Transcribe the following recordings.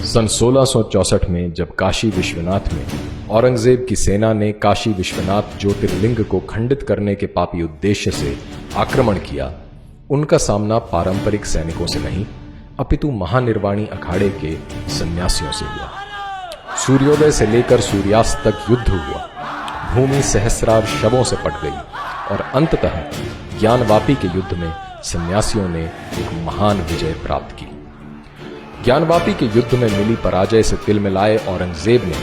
सन 1664 में जब काशी विश्वनाथ में औरंगजेब की सेना ने काशी विश्वनाथ ज्योतिर्लिंग को खंडित करने के पापी उद्देश्य से आक्रमण किया, उनका सामना पारंपरिक सैनिकों से नहीं अपितु महानिर्वाणी अखाड़े के सन्यासियों से हुआ। सूर्योदय से लेकर सूर्यास्त तक युद्ध हुआ, भूमि सहस्रार शवों से पट गई और अंततः ज्ञानवापी के युद्ध में सन्यासियों ने एक महान विजय प्राप्त की। ज्ञानवापी के युद्ध में मिली पराजय से तिलमिलाए औरंगजेब ने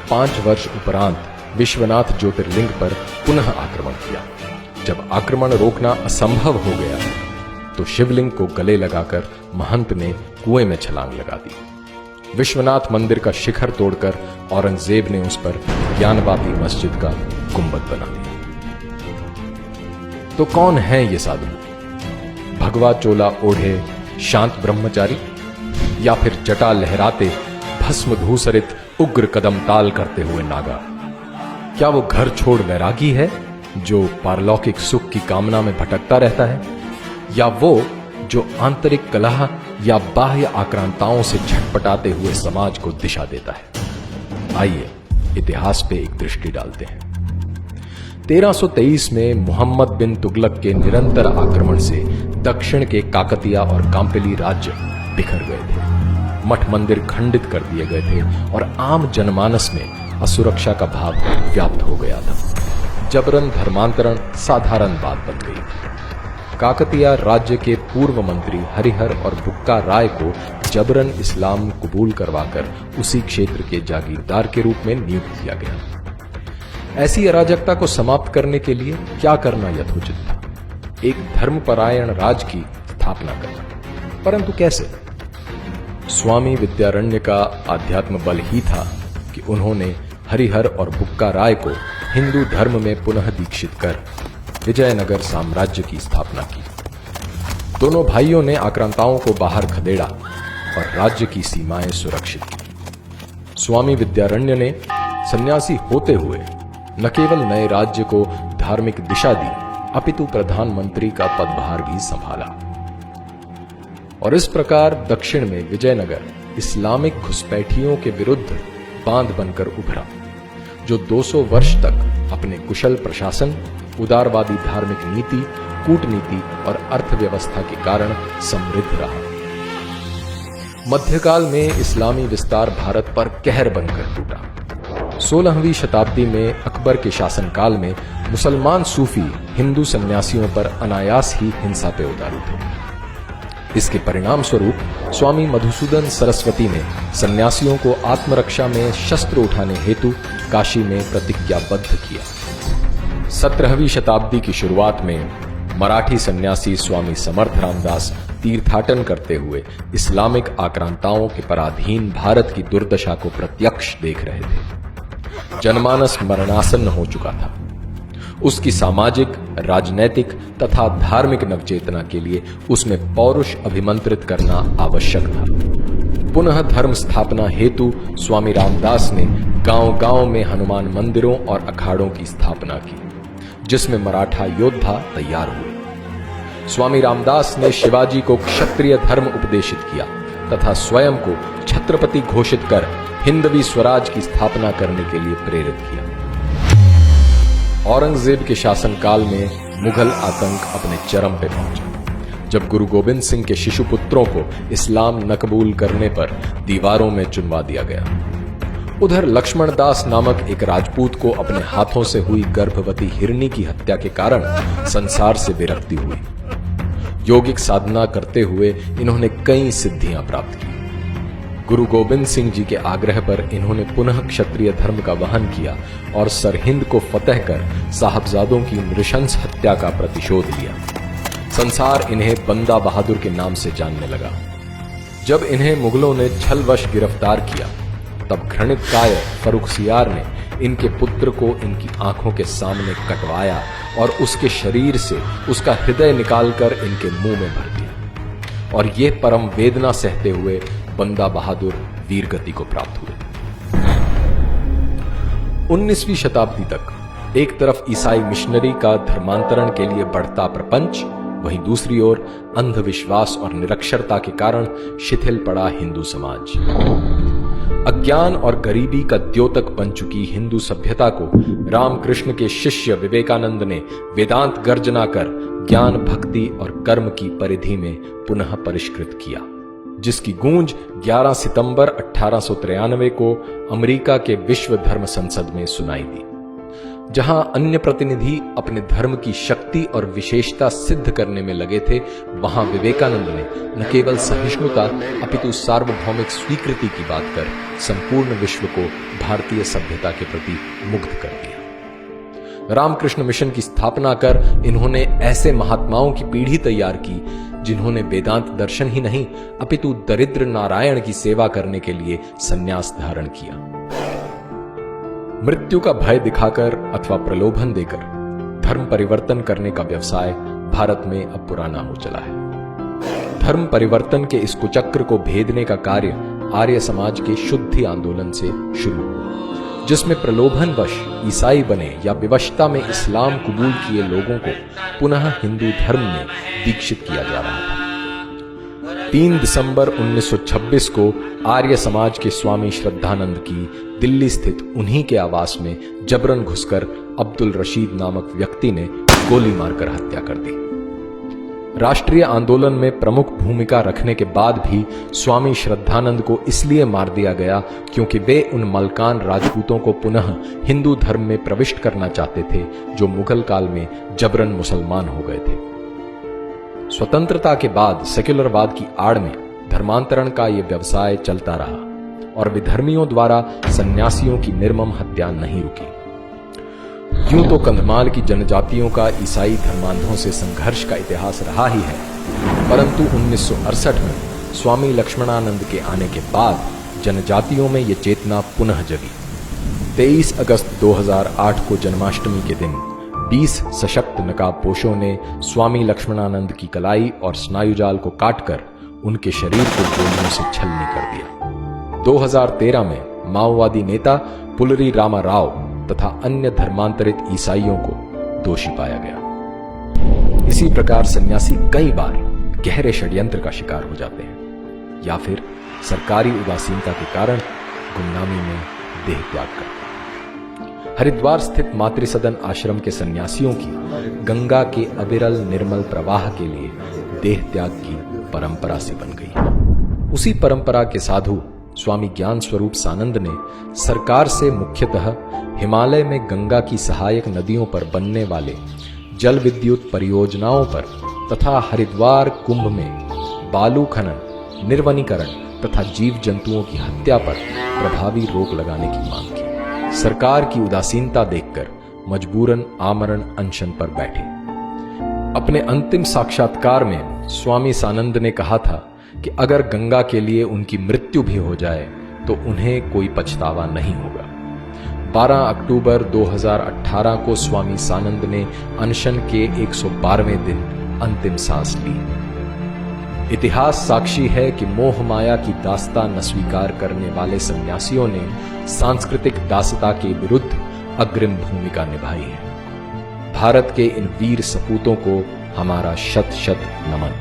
5 वर्ष उपरांत विश्वनाथ ज्योतिर्लिंग पर पुनः आक्रमण किया। जब आक्रमण रोकना असंभव हो गया तो शिवलिंग को गले लगाकर महंत ने कुएं में छलांग लगा दी। विश्वनाथ मंदिर का शिखर तोड़कर औरंगजेब ने उस पर ज्ञानवापी मस्जिद का गुंबद बना दिया। तो कौन है ये साधु? भगवा चोला ओढ़े शांत ब्रह्मचारी, या फिर जटा लहराते भस्म धूसरित उग्र कदम ताल करते हुए नागा? क्या वो घर छोड़ वैरागी है जो पारलौकिक सुख की कामना में भटकता रहता है, या वो जो आंतरिक कलह या बाह्य आक्रांताओं से झटपटाते हुए समाज को दिशा देता है? आइए इतिहास पे एक दृष्टि डालते हैं। 1323 में मोहम्मद बिन तुगलक के निरंतर आक्रमण से दक्षिण के काकतिया और कांपिली राज्य बिखर गए थे। मठ मंदिर खंडित कर दिए गए थे और आम जनमानस में असुरक्षा का भाव व्याप्त हो गया था। जबरन धर्मांतरण साधारण बात बन गई थी। काकतिया राज्य के पूर्व मंत्री हरिहर और बुक्का राय को जबरन इस्लाम कबूल करवाकर उसी क्षेत्र के जागीरदार के रूप में नियुक्त किया गया। ऐसी अराजकता को समाप्त करने के लिए क्या करना यथोचित था? एक धर्मपरायण राज की स्थापना करना। परंतु कैसे? स्वामी विद्यारण्य का आध्यात्म बल ही था कि उन्होंने हरिहर और बुक्का राय को हिंदू धर्म में पुनः दीक्षित कर विजयनगर साम्राज्य की स्थापना की। दोनों भाइयों ने आक्रांताओं को बाहर खदेड़ा और राज्य की सीमाएं सुरक्षित की। स्वामी विद्यारण्य ने सन्यासी होते हुए न केवल नए राज्य को धार्मिक दिशा दी अपितु प्रधानमंत्री का पदभार भी संभाला। और इस प्रकार दक्षिण में विजयनगर इस्लामिक घुसपैठियों के विरुद्ध बांध बनकर उभरा, जो 200 वर्ष तक अपने कुशल प्रशासन, उदारवादी धार्मिक नीति, कूटनीति और अर्थव्यवस्था के कारण समृद्ध रहा। मध्यकाल में इस्लामी विस्तार भारत पर कहर बनकर टूटा। 16वीं शताब्दी में अकबर के शासनकाल में मुसलमान सूफी हिंदू सन्यासियों पर अनायास ही हिंसा पे उतारू थे। इसके परिणाम स्वरूप स्वामी मधुसूदन सरस्वती ने सन्यासियों को आत्मरक्षा में शस्त्र उठाने हेतु काशी में प्रतिज्ञाबद्ध किया। 17वीं शताब्दी की शुरुआत में मराठी सन्यासी स्वामी समर्थ रामदास तीर्थाटन करते हुए इस्लामिक आक्रांताओं के पराधीन भारत की दुर्दशा को प्रत्यक्ष देख रहे थे। जनमानस मरणासन्न हो चुका था। उसकी सामाजिक, राजनैतिक तथा धार्मिक नवचेतना के लिए उसमें पौरुष अभिमंत्रित करना आवश्यक था। पुनः धर्म स्थापना हेतु स्वामी रामदास ने गांव-गांव में हनुमान मंदिरों और अखाड़ों की स्थापना की, जिसमें मराठा योद्धा तैयार हुए। स्वामी रामदास ने शिवाजी को क्षत्रिय धर्म उपदेशित किया तथा स्वयं को छत्रपति घोषित कर हिंदवी स्वराज की स्थापना करने के लिए प्रेरित किया। औरंगजेब के शासनकाल में मुगल आतंक अपने चरम पे पहुंचा, जब गुरु गोविंद सिंह के शिशु पुत्रों को इस्लाम न कबूल करने पर दीवारों में चुनवा दिया गया। उधर लक्ष्मण दास नामक एक राजपूत को अपने हाथों से हुई गर्भवती हिरनी की हत्या के कारण संसार से विरक्ति हुई। योगिक साधना करते हुए इन्होंने कई सिद्धियां प्राप्त की। गुरु गोविंद सिंह जी के आग्रह पर इन्होंने पुनः क्षत्रिय धर्म का वहन किया और सरहिंद को फतह कर साहबजादों की नृशंस हत्या का प्रतिशोध लिया। संसार इन्हें बंदा बहादुर के नाम से जानने लगा। जब इन्हें मुगलों ने छलवश गिरफ्तार किया, तब घृणित कायर फर्रुखसियार ने इनके पुत्र को इनकी आंखों के सामने कटवाया और उसके शरीर से उसका हृदय निकालकर इनके मुंह में भर दिया। और ये परम वेदना सहते हुए बंदा बहादुर वीरगति को प्राप्त हुए। 19वीं शताब्दी तक एक तरफ ईसाई मिशनरी का धर्मांतरण के लिए बढ़ता प्रपंच, वहीं दूसरी ओर अंधविश्वास और निरक्षरता के कारण शिथिल पड़ा हिंदू समाज। अज्ञान और गरीबी का द्योतक बन चुकी हिंदू सभ्यता को रामकृष्ण के शिष्य विवेकानंद ने वेदांत गर्जना कर ज्ञान, भक्ति और कर्म की परिधि में पुनः परिष्कृत किया, जिसकी गूंज 11 सितंबर 1893 को अमेरिका के विश्व धर्म संसद में सुनाई दी, जहां अन्य प्रतिनिधि अपने धर्म की शक्ति और विशेषता सिद्ध करने में लगे थे। वहां विवेकानंद ने न केवल सहिष्णुता अपितु सार्वभौमिक स्वीकृति की बात कर संपूर्ण विश्व को भारतीय सभ्यता के प्रति मुग्ध कर दिया। रामकृष्ण मिशन की स्थापना कर इन्होंने ऐसे महात्माओं की पीढ़ी तैयार की जिन्होंने वेदांत दर्शन ही नहीं अपितु दरिद्र नारायण की सेवा करने के लिए संन्यास धारण किया। मृत्यु का भय दिखाकर अथवा प्रलोभन देकर धर्म परिवर्तन करने का व्यवसाय भारत में अब पुराना हो चला है। धर्म परिवर्तन के इस कुचक्र को भेदने का कार्य आर्य समाज के शुद्धि आंदोलन से शुरू हुआ, जिसमें प्रलोभनवश ईसाई बने या विवशता में इस्लाम कबूल किए लोगों को पुनः हिंदू धर्म में दीक्षित किया जा रहा था। 3 दिसंबर 1926 को आर्य समाज के स्वामी श्रद्धानंद की दिल्ली स्थित उन्हीं के आवास में जबरन घुसकर अब्दुल रशीद नामक व्यक्ति ने गोली मारकर हत्या कर दी। राष्ट्रीय आंदोलन में प्रमुख भूमिका रखने के बाद भी स्वामी श्रद्धानंद को इसलिए मार दिया गया क्योंकि वे उन मलकान राजपूतों को पुनः हिंदू धर्म में प्रविष्ट करना चाहते थे जो मुगल काल में जबरन मुसलमान हो गए थे। स्वतंत्रता के बाद सेक्युलरवाद की आड़ में धर्मांतरण का यह व्यवसाय चलता रहा और विधर्मियों द्वारा सन्यासियों की निर्मम हत्या नहीं रुकी। यूं तो कंधमाल की जनजातियों का ईसाई धर्मांधों से संघर्ष का इतिहास रहा ही है, परंतु 1968 में स्वामी लक्ष्मणानंद के आने के बाद जनजातियों में यह चेतना पुनः जगी। 23 अगस्त 2008 को जन्माष्टमी के दिन 20 सशक्त नकाबपोशों ने स्वामी लक्ष्मणानंद की कलाई और स्नायुजाल को काटकर उनके शरीर को गोलियों से छलनी कर दिया। 2013 में माओवादी नेता पुलरी रामा राव तथा अन्य धर्मांतरित ईसाइयों को दोषी पाया गया। इसी प्रकार सन्यासी कई बार गहरे षड्यंत्र का शिकार हो जाते हैं या फिर सरकारी उदासीनता के कारण गुमनामी में देह त्याग करते हैं। हरिद्वार स्थित मातृसदन आश्रम के सन्यासियों की गंगा के अविरल निर्मल प्रवाह के लिए देह त्याग की परंपरा से बन गई। उसी परंपरा के साधु स्वामी ज्ञान स्वरूप सानंद ने सरकार से मुख्यतः हिमालय में गंगा की सहायक नदियों पर बनने वाले जल विद्युत परियोजनाओं पर तथा हरिद्वार कुंभ में बालू खनन, निर्वनीकरण तथा जीव जंतुओं की हत्या पर प्रभावी रोक लगाने की मांग की। सरकार की उदासीनता देखकर मजबूरन आमरण अनशन पर बैठे। अपने अंतिम साक्षात्कार में स्वामी सानंद ने कहा था कि अगर गंगा के लिए उनकी मृत्यु भी हो जाए तो उन्हें कोई पछतावा नहीं होगा। 12 अक्टूबर 2018 को स्वामी सानंद ने अनशन के 112वें दिन अंतिम सांस ली। इतिहास साक्षी है कि मोह माया की दास्तां न स्वीकार करने वाले सन्यासियों ने सांस्कृतिक दासता के विरुद्ध अग्रिम भूमिका निभाई है। भारत के इन वीर सपूतों को हमारा शत शत नमन।